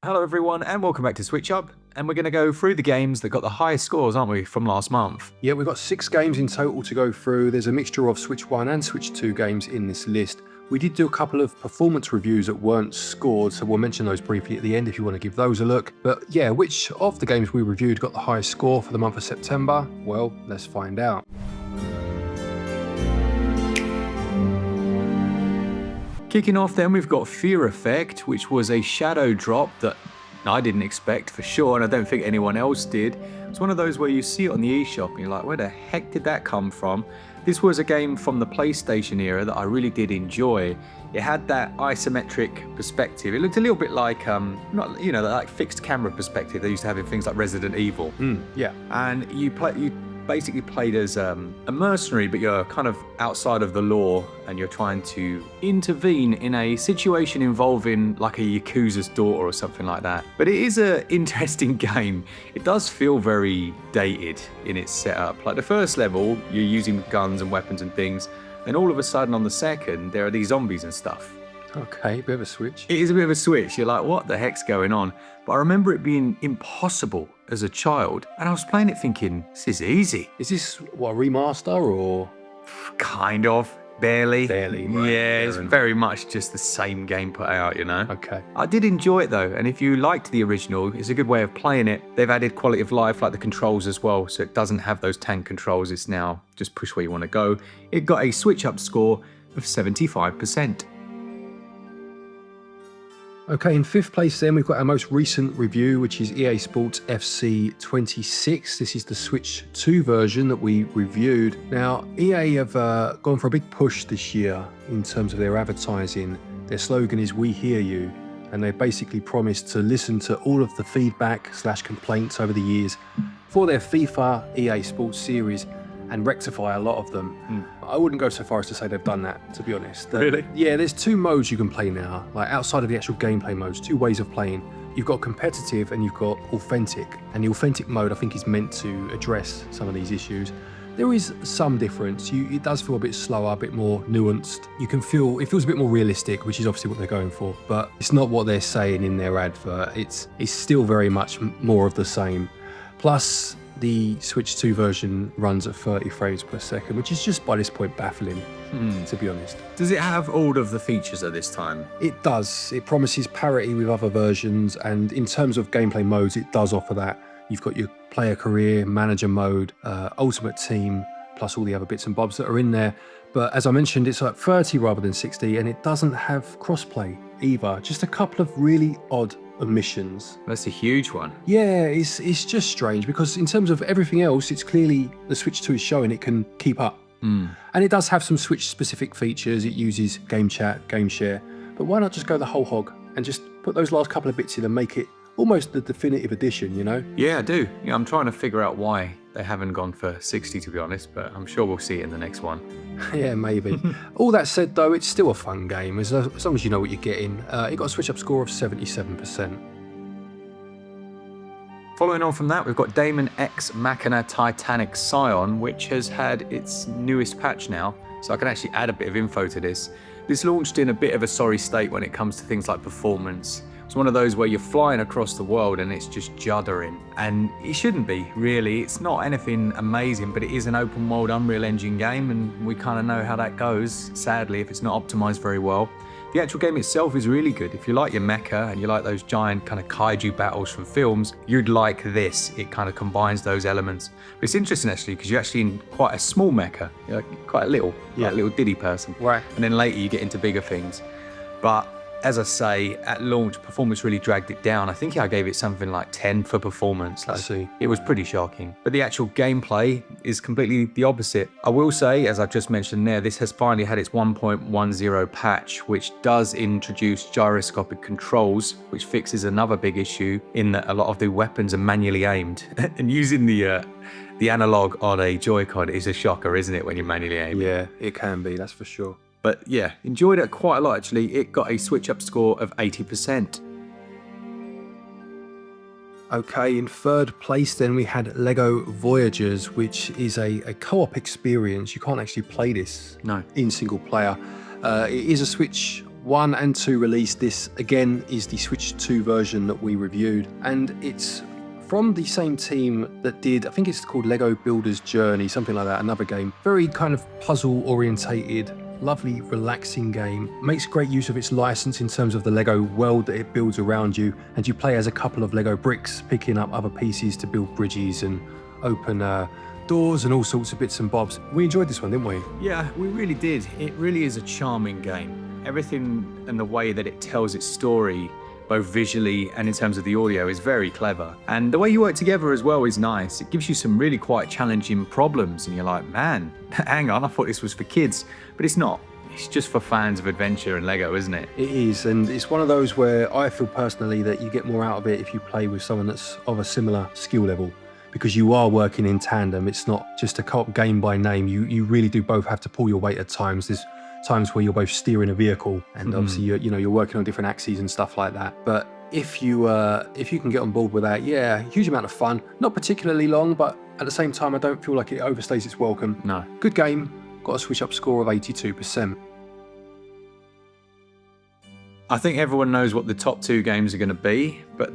Hello everyone and welcome back to SwitchUp, and we're going to go through the games that got the highest scores, aren't we, from last month? Yeah, we've got 6 games in total to go through. There's a mixture of Switch 1 and Switch 2 games in this list. We did do a couple of performance reviews that weren't scored, so we'll mention those briefly at the end if you want to give those a look. But yeah, which of the games we reviewed got the highest score for the month of September? Well, let's find out. Kicking off then, we've got Fear Effect, which was a shadow drop that I didn't expect for sure, and I don't think anyone else did. It's one of those where you see it on the eShop and you're like, where the heck did that come from? This was a game from the PlayStation era that I really did enjoy. It had that isometric perspective. It looked a little bit like, like fixed camera perspective they used to have in things like Resident Evil. Yeah. And you basically played as a mercenary, but you're kind of outside of the law and you're trying to intervene in a situation involving like a Yakuza's daughter or something like that. But it is an interesting game. It does feel very dated in its setup. Like the first level, you're using guns and weapons and things, and all of a sudden on the second, there are these zombies and stuff. Okay, bit of a switch. It is a bit of a switch. You're like, what the heck's going on? But I remember it being impossible as a child, and I was playing it thinking, this is easy. Is this, what, a remaster or? Kind of. Barely. Barely, right. Yeah, it's very much just the same game put out, you know? Okay. I did enjoy it though, and if you liked the original, it's a good way of playing it. They've added quality of life, like the controls as well, so it doesn't have those tank controls. It's now just push where you want to go. It got a SwitchUp score of 75%. Okay, in 5th place then, we've got our most recent review, which is EA Sports FC 26. This is the Switch 2 version that we reviewed. Now, EA have gone for a big push this year in terms of their advertising. Their slogan is "We hear you," and they basically promised to listen to all of the feedback/complaints over the years for their FIFA EA Sports series and rectify a lot of them. I wouldn't go so far as to say they've done that, to be honest. Really? Yeah, there's 2 modes you can play now, like outside of the actual gameplay modes, 2 ways of playing. You've got competitive and you've got authentic, and the authentic mode I think is meant to address some of these issues. There is some difference. It does feel a bit slower, a bit more nuanced. It feels a bit more realistic, which is obviously what they're going for, but it's not what they're saying in their advert. It's still very much more of the same. Plus, the Switch 2 version runs at 30 frames per second, which is just by this point baffling, to be honest. Does it have all of the features at this time? It does. It promises parity with other versions, and in terms of gameplay modes, it does offer that. You've got your player career, manager mode, ultimate team, plus all the other bits and bobs that are in there. But as I mentioned, it's like 30 rather than 60, and it doesn't have crossplay either. Just a couple of really odd omissions. That's a huge one. Yeah, it's just strange because in terms of everything else, it's clearly the Switch 2 is showing it can keep up. And it does have some Switch specific features. It uses game chat, game share, but why not just go the whole hog and just put those last couple of bits in and make it almost the definitive edition, you know? Yeah, I do. Yeah, I'm trying to figure out why they haven't gone for 60, to be honest, but I'm sure we'll see it in the next one. Yeah, maybe. All that said, though, it's still a fun game, as long as you know what you're getting. It got a SwitchUp score of 77%. Following on from that, we've got Daemon X Machina Titanic Scion, which has had its newest patch now, so I can actually add a bit of info to this. This launched in a bit of a sorry state when it comes to things like performance. It's one of those where you're flying across the world and it's just juddering. And it shouldn't be, really. It's not anything amazing, but it is an open world Unreal Engine game, and we kind of know how that goes, sadly, if it's not optimized very well. The actual game itself is really good. If you like your mecha and you like those giant kind of kaiju battles from films, you'd like this. It kind of combines those elements. But it's interesting actually, because you're actually in quite a small mecha. You're like quite a little diddy person. Right. And then later you get into bigger things. But as I say, at launch, performance really dragged it down. I think I gave it something like 10 for performance. I see. It was pretty shocking. But the actual gameplay is completely the opposite. I will say, as I've just mentioned there, this has finally had its 1.10 patch, which does introduce gyroscopic controls, which fixes another big issue in that a lot of the weapons are manually aimed. And using the analog on a joycon is a shocker, isn't it, when you're manually aiming? Yeah, it can be, that's for sure. But yeah, enjoyed it quite a lot actually. It got a SwitchUp score of 80%. Okay, in 3rd place then we had Lego Voyagers, which is a co-op experience. You can't actually play this No. in single player. It is a Switch 1 and 2 released. This again is the Switch 2 version that we reviewed, and it's from the same team that did, I think it's called Lego Builder's Journey, something like that, another game. Very kind of puzzle orientated, lovely, relaxing game. Makes great use of its license in terms of the Lego world that it builds around you, and you play as a couple of Lego bricks, picking up other pieces to build bridges and open doors and all sorts of bits and bobs. We enjoyed this one, didn't we? Yeah, we really did. It really is a charming game. Everything and the way that it tells its story, both visually and in terms of the audio, is very clever. And the way you work together as well is nice. It gives you some really quite challenging problems, and you're like, man, hang on, I thought this was for kids. But it's not. It's just for fans of adventure and Lego, isn't it? It is, and it's one of those where I feel personally that you get more out of it if you play with someone that's of a similar skill level, because you are working in tandem. It's not just a co-op game by name. You really do both have to pull your weight at times. There's times where you're both steering a vehicle, and obviously you're working on different axes and stuff like that. But if you can get on board with that, yeah, huge amount of fun. Not particularly long, but at the same time, I don't feel like it overstays its welcome. No. Good game. Got a SwitchUp score of 82%. I think everyone knows what the top two games are going to be, but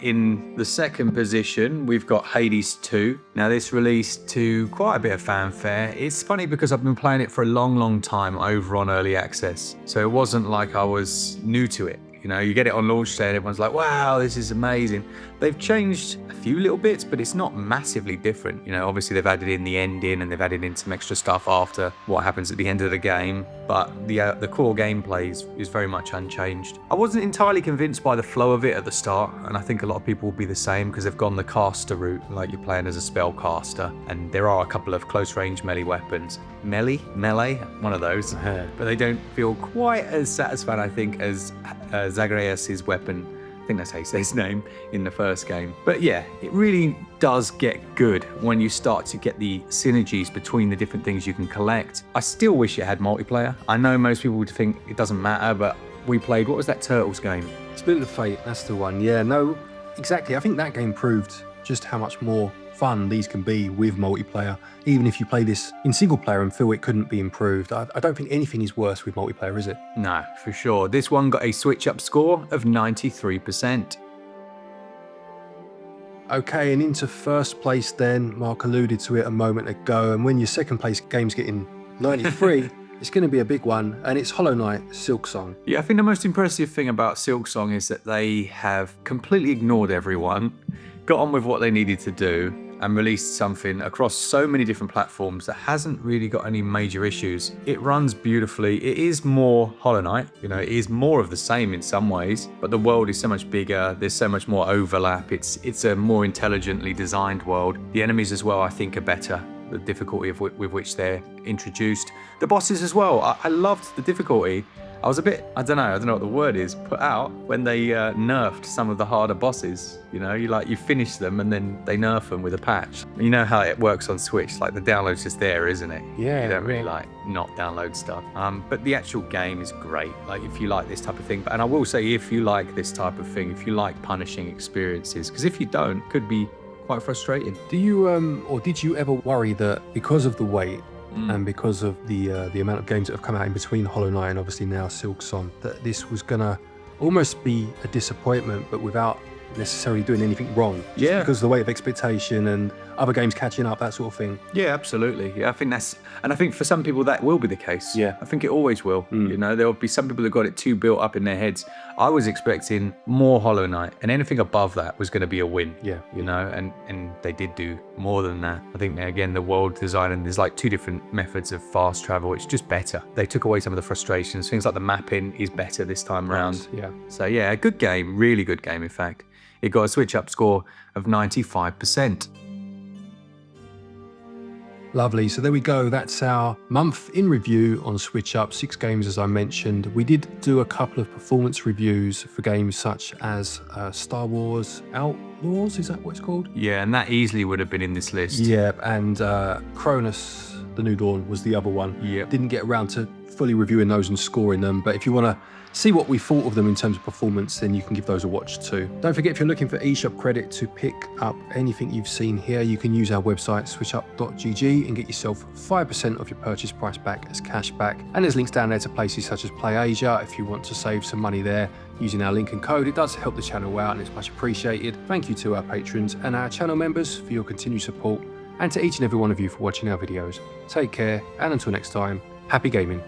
in the second position, we've got Hades 2. Now, this released to quite a bit of fanfare. It's funny because I've been playing it for a long, long time over on Early Access, so it wasn't like I was new to it. You know, you get it on launch day and everyone's like, wow, this is amazing. They've changed a few little bits, but it's not massively different. You know, obviously they've added in the ending and they've added in some extra stuff after what happens at the end of the game. But the core gameplay is very much unchanged. I wasn't entirely convinced by the flow of it at the start, and I think a lot of people will be the same because they've gone the caster route, like you're playing as a spellcaster, and there are a couple of close-range melee weapons. Melee? One of those. But they don't feel quite as satisfying, I think, as Zagreus' weapon. I think that's how you say his name in the first game. But yeah, it really does get good when you start to get the synergies between the different things you can collect. I still wish it had multiplayer. I know most people would think it doesn't matter, but we played, what was that Turtles game? Split of Fate, that's the one. Yeah, no, exactly. I think that game proved just how much more fun these can be with multiplayer. Even if you play this in single player and feel it couldn't be improved, I don't think anything is worse with multiplayer, is it? No, for sure. This one got a SwitchUp score of 93%. Okay, and into first place then, Mark alluded to it a moment ago, and when your second place game's getting 93, it's going to be a big one, and it's Hollow Knight Silksong. Yeah, I think the most impressive thing about Silksong is that they have completely ignored everyone, got on with what they needed to do, and released something across so many different platforms that hasn't really got any major issues. It runs beautifully. It is more Hollow Knight, you know, it is more of the same in some ways, but the world is so much bigger, there's so much more overlap, it's a more intelligently designed world. The enemies as well, I think, are better, the difficulty with which they're introduced. The bosses as well, I loved the difficulty. I was a bit, I don't know what the word is, put out when they nerfed some of the harder bosses. You know, you finish them and then they nerf them with a patch. You know how it works on Switch, like the download's just there, isn't it? Yeah. You don't really not download stuff. But the actual game is great, like if you like this type of thing. And I will say, if you like this type of thing, if you like punishing experiences, because if you don't, it could be quite frustrating. Do you, or did you ever worry that because of the wait, and because of the amount of games that have come out in between Hollow Knight and obviously now Silksong, that this was gonna almost be a disappointment, but without necessarily doing anything wrong? Yeah. Because of the weight of expectation and other games catching up, that sort of thing. Yeah, absolutely. Yeah, I think for some people that will be the case. Yeah. I think it always will. You know, there will be some people that got it too built up in their heads. I was expecting more Hollow Knight, and anything above that was going to be a win. Yeah. You know, and they did do more than that. I think, again, the world design, and there's like two different methods of fast travel. It's just better. They took away some of the frustrations. Things like the mapping is better this time around. Yeah. So yeah, a good game, really good game, in fact. It got a SwitchUp score of 95%. Lovely. So there we go. That's our month in review on SwitchUp. 6 games, as I mentioned. We did do a couple of performance reviews for games such as Star Wars Outlaws. Is that what it's called? Yeah, and that easily would have been in this list. Yeah, and Cronus The New Dawn was the other one. Yep. Didn't get around to fully reviewing those and scoring them, but if you want to see what we thought of them in terms of performance, then you can give those a watch too. Don't forget, if you're looking for eShop credit to pick up anything you've seen here, you can use our website switchup.gg and get yourself 5% of your purchase price back as cash back. And there's links down there to places such as PlayAsia if you want to save some money there using our link and code. It does help the channel out and it's much appreciated. Thank you to our patrons and our channel members for your continued support, and to each and every one of you for watching our videos. Take care, and until next time, happy gaming.